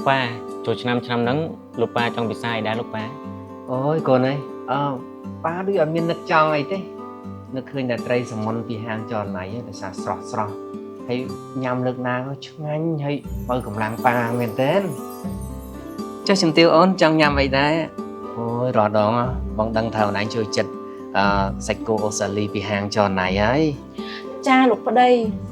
ប៉ាចូលឆ្នាំហ្នឹងលោកប៉ាចង់ពិសាអីដែរលោកប៉ា អូយកូនអើយប៉ាដូចអត់មាននឹកចង់អីទេនឹកឃើញតែត្រីសមុនពីហាងចរណៃតែសាស្រស់ស្រស់ហើយញ៉ាំលើកណាក៏ឆ្ងាញ់ហើយបើកម្លាំងប៉ាមែនទេចុះជំទាវអូនចង់ញ៉ាំអីដែរអូយរត់ដងបងដឹងថាអូនឯងជួយចិត្តសាច់គោអូស្ត្រាលីពីហាងចរណៃហើយ ចាលោកប្តី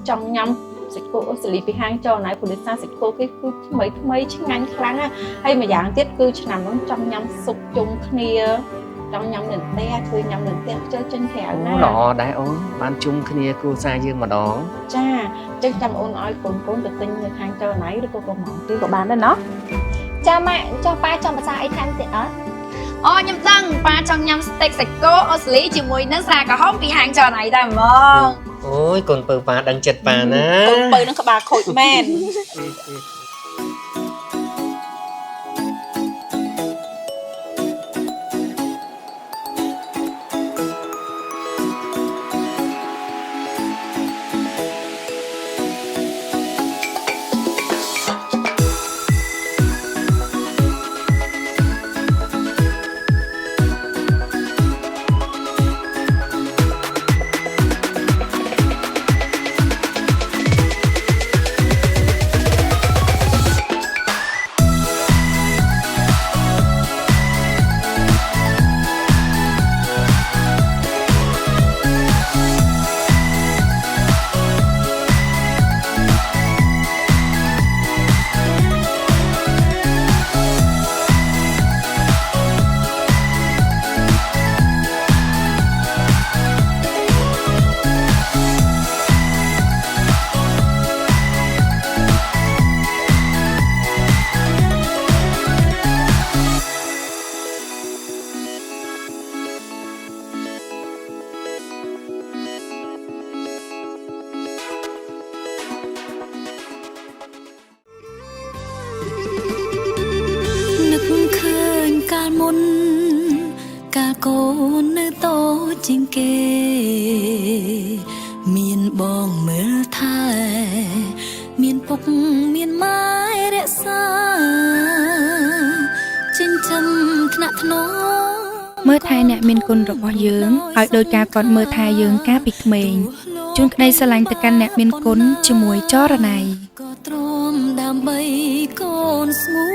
ចង់ញ៉ាំសាច់គោអូស្ត្រាលីពីហាងចរណៃព្រោះសាច់គោគេគឺថ្មីឆ្ងាញ់ខ្លាំងណាស់ហើយម្យ៉ាងទៀតគឺឆ្នាំហ្នឹងចង់ញ៉ាំស៊ុបជុំគ្នាចង់ញ៉ាំនៅផ្ទះជួយញ៉ាំនៅផ្ទះខ្ជិលចេញក្រៅណាល្អដែរអូនបានជុំគ្នាគ្រួសារយើងម្ដងចាចឹងចាំអូនឲ្យកូនទៅទិញនៅខាងចរណៃឬក៏មកទីក៏បានដែរណោះចាម៉ាក់ចុះប៉ាចង់ភាសាអីថែមទៀតអត់អូខ្ញុំដឹងប៉ាចង់ញ៉ាំស្តេកសាច់គោអូស្ត្រាលីជាមួយនឹងស្រាក្រហមពីហាងចរណៃដែរហ្មងអូយកូនពៅប៉ាដឹងចិត្តប៉ាណាកូនពៅនឹងក្បាលខូចមែនមុនកាលកូននៅតូចជាងគេមានបងមើលថែមានពុកមានម៉ែរក្សាចិញ្ចឹមថ្នាក់ថ្នមមើលថែអ្នកមានគុណរបស់យើងឲ្យដោយការគាត់មើលថែយើងកាលពីក្មេងជូនក្តីស្រឡាញ់ទៅកាន់អ្នកមានគុណជាមួយចរណៃក៏ទ្រាំដើម្បីកូនស្ងួ